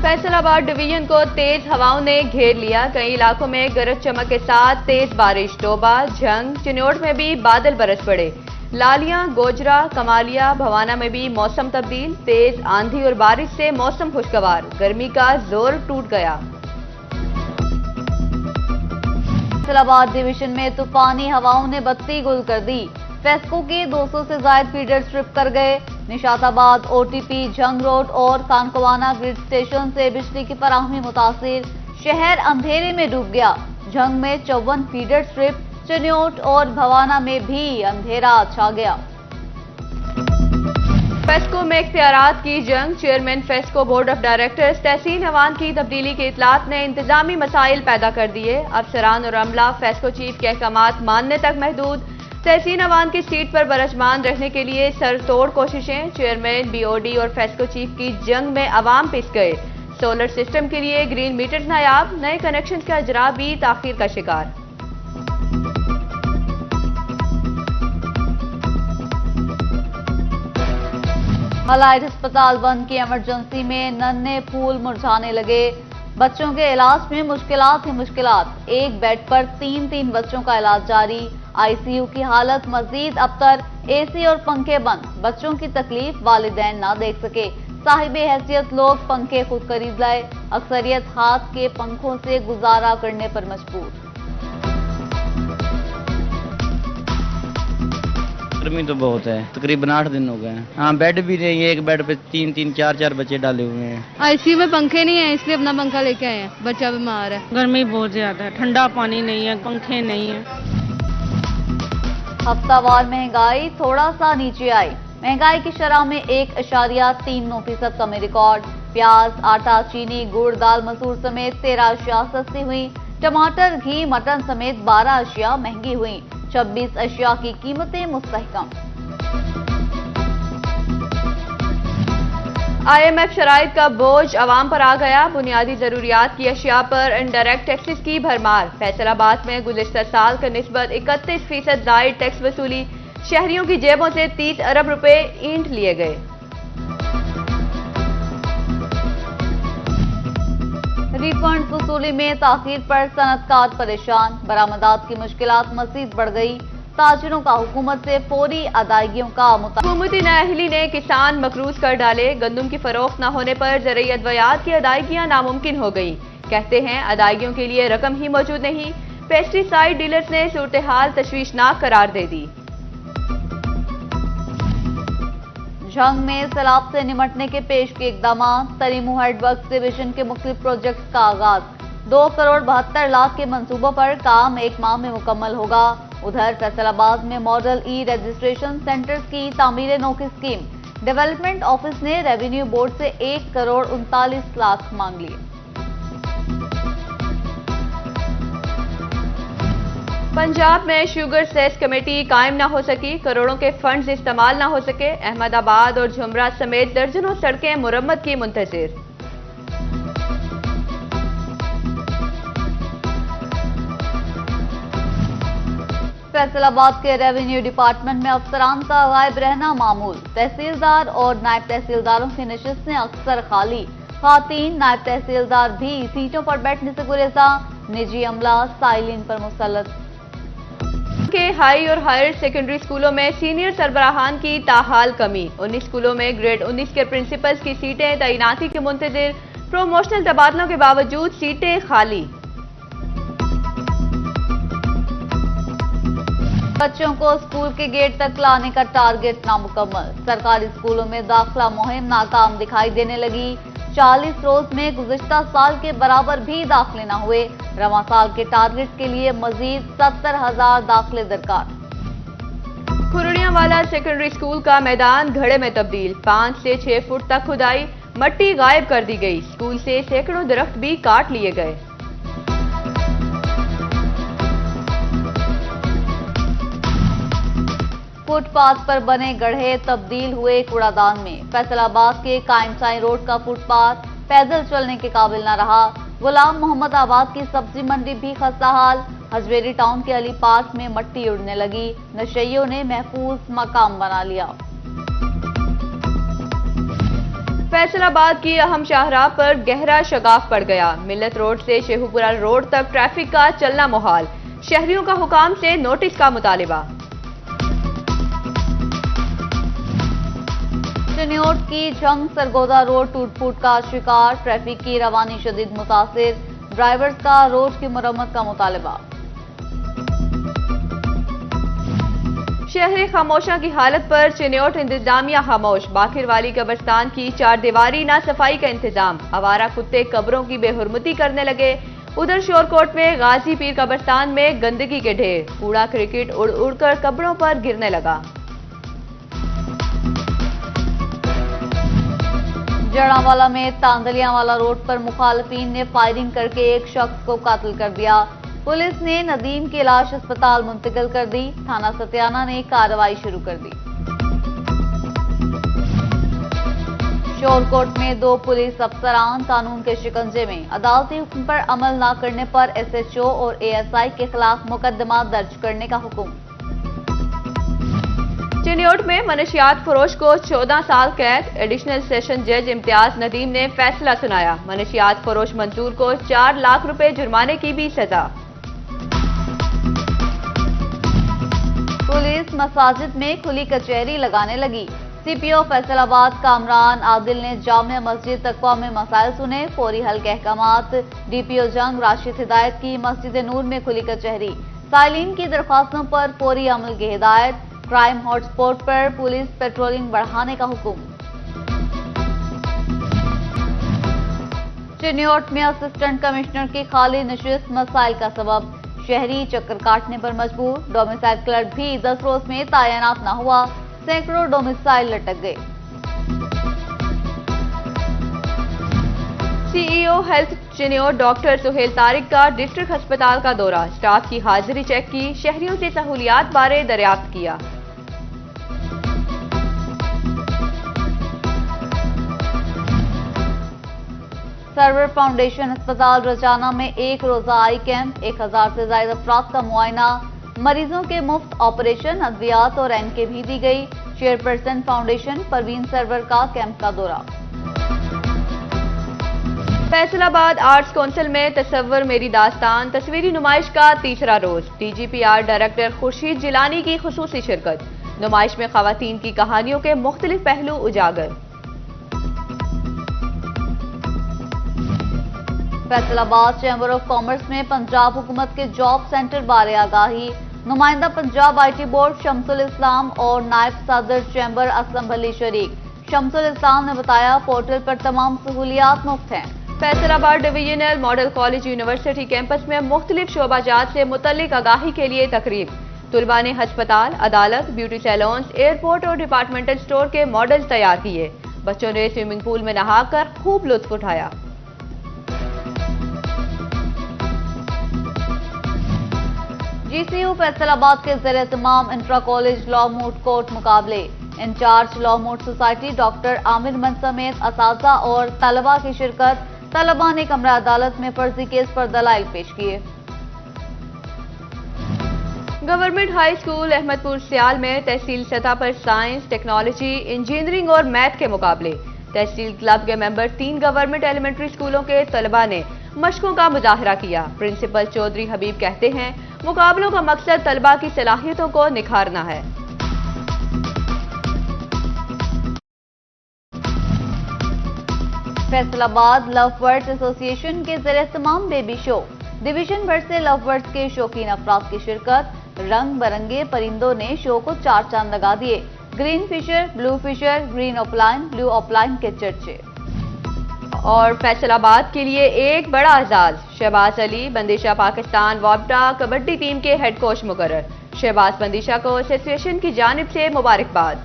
फैसल आबाद डिवीजन को तेज हवाओं ने घेर लिया। कई इलाकों में गरज चमक के साथ तेज बारिश। डोबा, झंग, चिन्योट में भी बादल बरस पड़े। लालियां, गोजरा, कमालिया, भवाना में भी मौसम तब्दील। तेज आंधी और बारिश से मौसम खुशगवार। गर्मी का जोर टूट गया। फैसल आबाद डिवीजन में तूफानी हवाओं ने बत्ती गुल कर दी। फेस्को के 200 से ज्यादा फीडर स्ट्रिप कर गए। निशाताबाद, ओटीपी, झंग रोड और कानकवाना ग्रिड स्टेशन से बिजली की फराहमी मुतासिर। शहर अंधेरे में डूब गया। झंग में 54 फीडर स्ट्रिप, चिन्योट और भवाना में भी अंधेरा छा गया। फेस्को में इख्तियारात की जंग। Chairman FESCO board of directors Tahseen Awan की तब्दीली की इतलात ने इंतजामी मसाइल पैदा कर दिए। अफसरान और अमला फेस्को चीफ के अहकामात मानने तक महदूद। तहसीन अवान की सीट पर बरजमान रहने के लिए सरतोड़ कोशिशें। चेयरमैन, बीओडी और फेस्को चीफ की जंग में अवाम पिस गए। सोलर सिस्टम के लिए ग्रीन मीटर नायाब। नए कनेक्शन का इजरा भी ताखीर का शिकार। मलाइट अस्पताल बंद की इमरजेंसी में नन्हे फूल मुरझाने लगे। बच्चों के इलाज में मुश्किलात ही मुश्किलात। एक बेड पर 3 बच्चों का इलाज जारी। आईसीयू की हालत मजीद अबतर। एसी और पंखे बंद। बच्चों की तकलीफ वालिदैन ना देख सके। साहिबे हैसियत लोग पंखे खुद खरीद लाए। अक्सरियत हाथ के पंखों से गुजारा करने पर मजबूर। गर्मी तो बहुत है, तकरीबन 8 दिन हो गए हैं। हाँ, बेड भी नहीं है। एक बेड पे 3 4 बच्चे डाले हुए हैं। आईसीयू में पंखे नहीं है, इसलिए अपना पंखा लेके आए हैं। बच्चा बीमार है। गर्मी बहुत ज्यादा है, ठंडा पानी नहीं है, पंखे नहीं है। हफ्तावार महंगाई थोड़ा सा नीचे आई। महंगाई की शरह में 1.39% कमी रिकॉर्ड। प्याज, आटा, चीनी, गुड़, दाल, मसूर समेत 13 अशिया सस्ती हुई। टमाटर, घी, मटन समेत 12 अशिया महंगी हुई। 26 अशिया की कीमतें मुस्तहकम। IMF शराइत का बोझ अवाम पर आ गया। बुनियादी जरूरियात की अशिया पर इनडायरेक्ट टैक्सेस की भरमार। फैसलाबाद में गुज़िश्ता साल का निस्बत 31% जायद टैक्स वसूली। शहरियों की जेबों से 30 अरब रुपए ईंट लिए गए। रिफंड वसूली में ताखीर पर सनतकार परेशान। बरामदात की मुश्किलात मजीद बढ़ गई। ताजिरों का हुकूमत से फौरी अदायगियों का हुकूमती नाअहली ने किसान मकरूज कर डाले। गंदम की फरोख्त न होने पर ज़रूरी अद्वियात की अदायगियां नामुमकिन हो गई। कहते हैं अदायगियों के लिए रकम ही मौजूद नहीं। पेस्टिसाइड डीलर्स ने सूरत हाल तशवीशनाक करार दे दी। झंग में सैलाब से निमटने के पेश के इकदाम। तरीमू हेडवर्क्स डिवीजन के मुख्तलिफ प्रोजेक्ट्स का आगाज। 2 करोड़ 72 लाख के मंसूबों पर काम 1 माह में मुकम्मल होगा। उधर फैसलाबाद में मॉडल ई रजिस्ट्रेशन सेंटर्स की तामीर नौ की स्कीम। डेवलपमेंट ऑफिस ने रेवेन्यू बोर्ड से 1 करोड़ 39 लाख मांग लिए। पंजाब में शुगर सेस कमेटी कायम न हो सकी। करोड़ों के फंड्स इस्तेमाल न हो सके। अहमदाबाद और झुमरा समेत दर्जनों सड़कें मुरम्मत की मुंतजिर। फैसलाबाद के रेवेन्यू डिपार्टमेंट में अफसरान का गायब रहना मामूल। तहसीलदार और नायब तहसीलदारों की नशिस्तें अक्सर खाली। खातीन नायब तहसीलदार भी सीटों पर बैठने से गुरेजा। निजी अमला साइलिन पर मुसल्लत। के हाई और हायर सेकेंडरी स्कूलों में सीनियर सरबराहान की ताहाल कमी। 19 स्कूलों में ग्रेड 19 के प्रिंसिपल्स की सीटें तैनाती के मुंतजिर। प्रोमोशनल तबादलों के बावजूद सीटें खाली। बच्चों को स्कूल के गेट तक लाने का टारगेट नामुकम्मल। सरकारी स्कूलों में दाखिला मुहिम नाकाम दिखाई देने लगी। 40 रोज में गुज़िश्ता साल के बराबर भी दाखिले न हुए। रवां साल के टारगेट के लिए मजीद 70,000 दाखिले दरकार। खुरड़ियांवाला सेकेंडरी स्कूल का मैदान घड़े में तब्दील। 5 से 6 फुट तक खुदाई, मट्टी गायब कर दी गई। स्कूल से सैकड़ों दरख्त भी काट लिए गए। फुटपाथ पर बने गड्ढे तब्दील हुए कूड़ादान में। फैसलाबाद के कायमसाई रोड का फुटपाथ पैदल चलने के काबिल न रहा। गुलाम मोहम्मद आबाद की सब्जी मंडी भी खस्ता हाल। हजवेरी टाउन के अली पार्क में मट्टी उड़ने लगी। नशइयों ने महफूज मकाम बना लिया। فیصل آباد کی اہم شاہراہ پر گہرا شگاف پڑ گیا. ملت روڈ سے شیخوپورہ روڈ تک ٹریفک کا چلنا محال. شہریوں کا حکام سے نوٹس کا مطالبہ. چنیوٹ کی جنگ سرگودا روڈ ٹوٹ پھوٹ کا شکار. ٹریفک کی روانی شدید متاثر. ڈرائیورز کا روڈ کی مرمت کا مطالبہ. شہر خاموشاں کی حالت پر چنیوٹ انتظامیہ خاموش. باکر والی قبرستان کی 4 دیواری نہ صفائی کا انتظام. آوارہ کتے قبروں کی بے حرمتی کرنے لگے. ادھر شورکوٹ میں غازی پیر قبرستان میں گندگی کے ڈھیر. کوڑا کرکٹ اڑ اڑ کر قبروں پر گرنے لگا. جڑاوالا میں تاندلیاں والا روڈ پر مخالفین نے فائرنگ کر کے ایک شخص کو قتل کر دیا. پولیس نے ندیم کی لاش اسپتال منتقل کر دی. تھانہ ستیانہ نے کارروائی شروع کر دی. شورکوٹ میں 2 پولیس افسران قانون کے شکنجے میں. عدالتی حکم پر عمل نہ کرنے پر SHO اور ASI کے خلاف مقدمہ درج کرنے کا حکم. چنیوٹ میں منشیات فروش کو 14 سال قید. ایڈیشنل سیشن جج امتیاز ندیم نے فیصلہ سنایا. منشیات فروش منصور کو 4 لاکھ روپے جرمانے کی بھی سزا. پولیس مساجد میں کھلی کچہری لگانے لگی. CPO فیصل آباد کامران عادل نے جامع مسجد تقویٰ میں مسائل سنے. فوری حل کے احکامات. DPO جنگ راشد ہدایت کی مسجد نور میں کھلی کچہری. سائلین کی درخواستوں پر فوری عمل کی ہدایت. کرائم ہاٹ سپاٹ پر پولیس پیٹرولنگ بڑھانے کا حکم. چنیوٹ میں اسسٹنٹ کمشنر کی خالی نشست مسائل کا سبب. شہری چکر کاٹنے پر مجبور. ڈومیسائل کلرک بھی 10 روز میں تعینات نہ ہوا. سینکڑوں ڈومیسائل لٹک گئے. CEO health Chiniot doctor Sohail Tariq کا ڈسٹرکٹ ہسپتال کا دورہ. سٹاف کی حاضری چیک کی. شہریوں سے سہولیات بارے دریافت کیا. سرور فاؤنڈیشن اسپتال رجانہ میں 1 روزہ آئی کیمپ. 1000 سے زائد افراد کا معائنہ. مریضوں کے مفت آپریشن ادویات اور اینکے بھی دی گئی. چیئرپرسن فاؤنڈیشن پروین سرور کا کیمپ کا دورہ. فیصل آباد آرٹس کونسل میں تصور میری داستان تصویری نمائش کا تیسرا روز. DGP art director Khurshid Jilani کی خصوصی شرکت. نمائش میں خواتین کی کہانیوں کے مختلف پہلو اجاگر. فیصل آباد چیمبر آف کامرس میں پنجاب حکومت کے جاب سینٹر بارے آگاہی. نمائندہ پنجاب IT بورڈ شمس الاسلام اور نائب صدر چیمبر اسلم بھلی شریک. شمس الاسلام نے بتایا پورٹل پر تمام سہولیات مفت ہیں. Faisalabad divisional model college university campus میں مختلف شعبہ جات سے متعلق آگاہی کے لیے تقریب. طلباء نے ہسپتال، عدالت، بیوٹی سیلونز، ایئرپورٹ اور ڈپارٹمنٹل سٹور کے ماڈل تیار کیے. بچوں نے سوئمنگ پول میں نہا کر خوب لطف اٹھایا. GCU فیصل آباد کے زیر اہتمام انٹرا کالج لا موٹ کورٹ مقابلے. انچارج لا موٹ سوسائٹی ڈاکٹر عامر من سمیت اساتذہ اور طلباء کی شرکت. طلباء نے کمرہ عدالت میں فرضی کیس پر دلائل پیش کیے. گورنمنٹ ہائی اسکول احمد پور سیال میں تحصیل سطح پر سائنس، ٹیکنالوجی، انجینئرنگ اور میتھ کے مقابلے. تحصیل کلب کے ممبر 3 گورنمنٹ ایلیمنٹری اسکولوں کے طلباء نے مشقوں کا مظاہرہ کیا. پرنسپل چودھری حبیب کہتے ہیں مقابلوں کا مقصد طلباء کی صلاحیتوں کو نکھارنا ہے. فیصل آباد لو برڈز ایسوسی ایشن کے زیر اہتمام بیبی شو. ڈویژن بھر سے لو برڈز کے شوقین افراد کی شرکت. رنگ برنگے پرندوں نے شو کو 4 چاند لگا دیے. گرین فشر، بلو فشر، گرین اوپلائن، بلو اوپلائن کے چرچے. اور فیصل آباد کے لیے ایک بڑا اعزاز. شہباز علی بندیشہ پاکستان وابٹا کبڈی ٹیم کے ہیڈ کوچ مقرر. شہباز بندیشہ کو ایسوسی ایشن کی جانب سے مبارکباد.